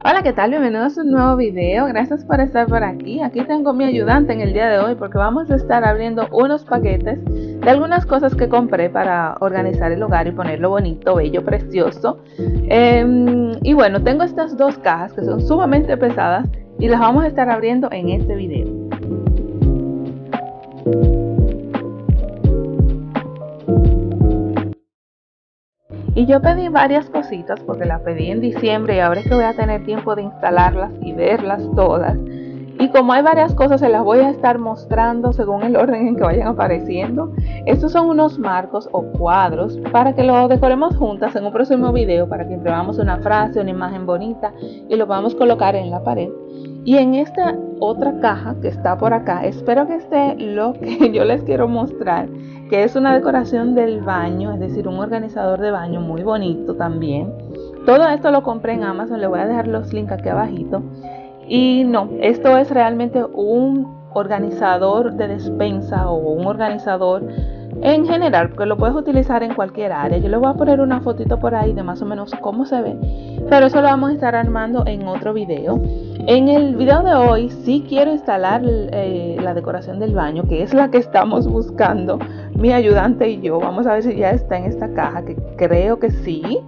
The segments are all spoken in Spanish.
Hola, ¿qué tal? Bienvenidos a un nuevo video. Gracias por estar por aquí. Aquí tengo mi ayudante en el día de hoy porque vamos a estar abriendo unos paquetes de algunas cosas que compré para organizar el hogar y ponerlo bonito, bello, precioso. Y bueno, tengo estas dos cajas que son sumamente pesadas y las vamos a estar abriendo en este video. Y yo pedí varias cositas porque las pedí en diciembre y ahora es que voy a tener tiempo de instalarlas y verlas todas. Y como hay varias cosas, se las voy a estar mostrando según el orden en que vayan apareciendo. Estos son unos marcos o cuadros para que lo decoremos juntas en un próximo video, para que imprimamos una frase, una imagen bonita y lo podamos colocar en la pared. Y en esta otra caja que está por acá, espero que esté lo que yo les quiero mostrar, que es una decoración del baño, es decir, un organizador de baño muy bonito también. Todo esto lo compré en Amazon, le voy a dejar los links aquí abajito. Y no, esto es realmente un organizador de despensa o un organizador en general, porque lo puedes utilizar en cualquier área. Yo le voy a poner una fotito por ahí de más o menos cómo se ve, pero eso lo vamos a estar armando en otro video. En el video de hoy sí quiero instalar la decoración del baño, que es la que estamos buscando mi ayudante y yo. Vamos a ver si ya está en esta caja, que creo que sí,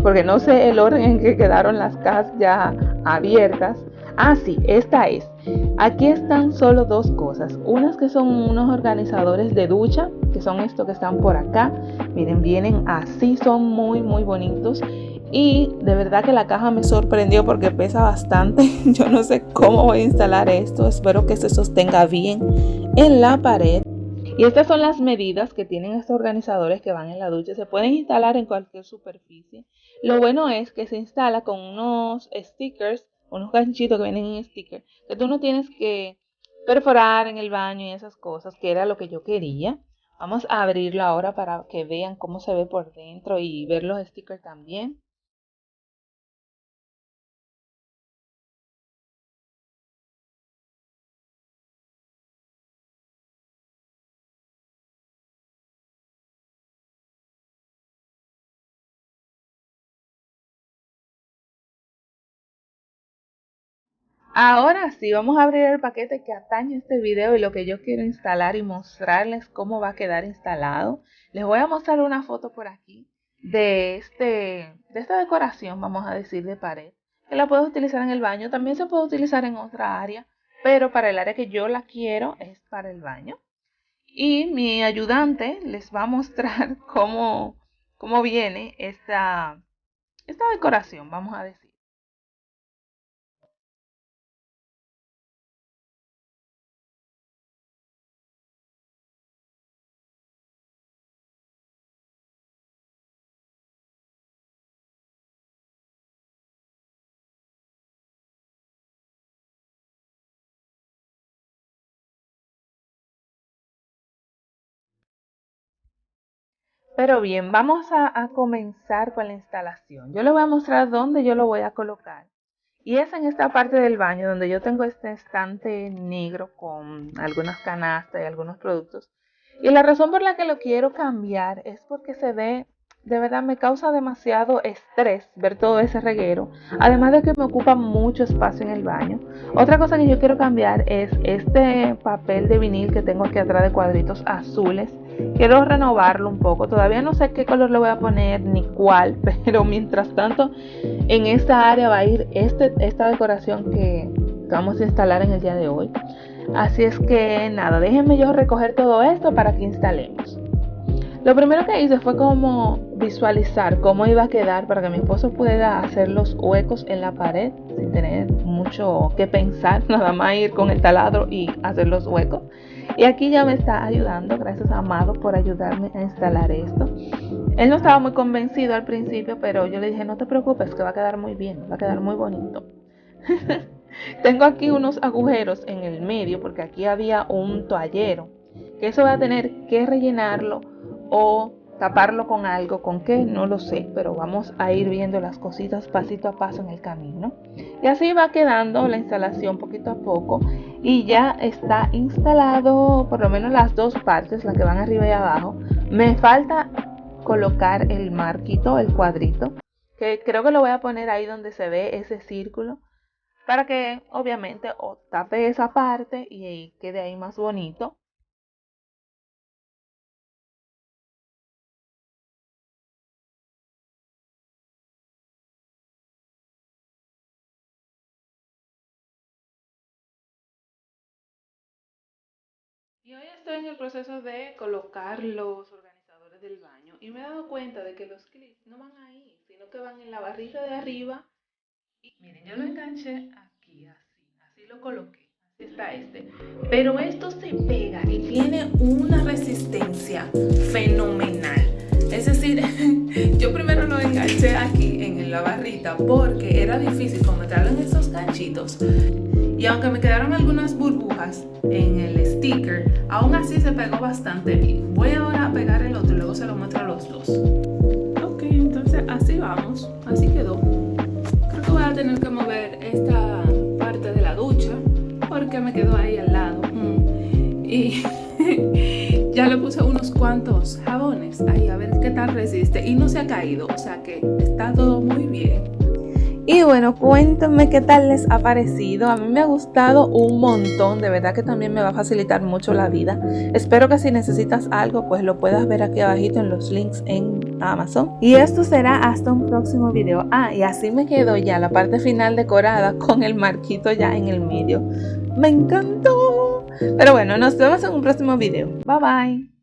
porque no sé el orden en que quedaron las cajas ya abiertas. Ah, sí, esta es. Aquí están solo dos cosas. Unas que son unos organizadores de ducha, que son estos que están por acá. Miren, vienen así, son muy bonitos. Y de verdad que la caja me sorprendió porque pesa bastante. Yo no sé cómo voy a instalar esto. Espero que se sostenga bien en la pared. Y estas son las medidas que tienen estos organizadores que van en la ducha. Se pueden instalar en cualquier superficie. Lo bueno es que se instala con unos stickers, unos ganchitos que vienen en sticker, que tú no tienes que perforar en el baño y esas cosas, que era lo que yo quería. Vamos a abrirlo ahora para que vean cómo se ve por dentro y ver los stickers también. Ahora sí, vamos a abrir el paquete que atañe este video y lo que yo quiero instalar y mostrarles cómo va a quedar instalado. Les voy a mostrar una foto por aquí de esta decoración, vamos a decir, de pared, que la puedes utilizar en el baño. También se puede utilizar en otra área, pero para el área que yo la quiero es para el baño. Y mi ayudante les va a mostrar cómo viene esta decoración, vamos a decir. Pero bien, vamos a comenzar con la instalación. Yo le voy a mostrar dónde yo lo voy a colocar. Y es en esta parte del baño donde yo tengo este estante negro con algunas canastas y algunos productos. Y la razón por la que lo quiero cambiar es porque se ve, de verdad me causa demasiado estrés ver todo ese reguero. Además de que me ocupa mucho espacio en el baño. Otra cosa que yo quiero cambiar es este papel de vinil que tengo aquí atrás de cuadritos azules. Quiero renovarlo un poco. Todavía no sé qué color le voy a poner ni cuál, pero mientras tanto en esta área va a ir esta decoración que vamos a instalar en el día de hoy. Así es que nada, déjenme yo recoger todo esto para que instalemos. Lo primero que hice fue como visualizar cómo iba a quedar para que mi esposo pueda hacer los huecos en la pared sin tener mucho que pensar, nada más ir con el taladro y hacer los huecos. Y aquí ya me está ayudando, gracias a Amado por ayudarme a instalar esto. Él no estaba muy convencido al principio, pero yo le dije, no te preocupes, que va a quedar muy bien, va a quedar muy bonito. Tengo aquí unos agujeros en el medio porque aquí había un toallero, que eso voy a tener que rellenarlo o taparlo con algo, con qué no lo sé, pero vamos a ir viendo las cositas pasito a paso en el camino. Y así va quedando la instalación poquito a poco y ya está instalado por lo menos las dos partes, las que van arriba y abajo. Me falta colocar el marquito, el cuadrito, que creo que lo voy a poner ahí donde se ve ese círculo, para que obviamente o tape esa parte y quede ahí más bonito. Y hoy estoy en el proceso de colocar los organizadores del baño y me he dado cuenta de que los clips no van ahí, sino que van en la barrita de arriba. Y miren, yo lo enganché aquí, así lo coloqué, así está este. Pero esto se pega y tiene una resistencia fenomenal. Es decir, yo primero lo enganché aquí en la barrita porque era difícil como meterlo en esos ganchitos. Y aunque me quedaron algunas burbujas en el sticker, aún así se pegó bastante bien. Voy ahora a pegar el otro y luego se lo muestro a los dos. Ok, entonces así vamos, así quedó. Creo que voy a tener que mover esta parte de la ducha porque me quedó ahí al lado. Y ya le puse unos cuantos jabones ahí a ver qué tal resiste y no se ha caído, o sea que está todo muy bien. Y bueno, cuéntenme qué tal les ha parecido. A mí me ha gustado un montón, de verdad que también me va a facilitar mucho la vida. Espero que si necesitas algo, pues lo puedas ver aquí abajito en los links en Amazon. Y esto será hasta un próximo video. Y así me quedó ya la parte final decorada con el marquito ya en el medio. ¡Me encantó! Pero bueno, nos vemos en un próximo video. Bye bye.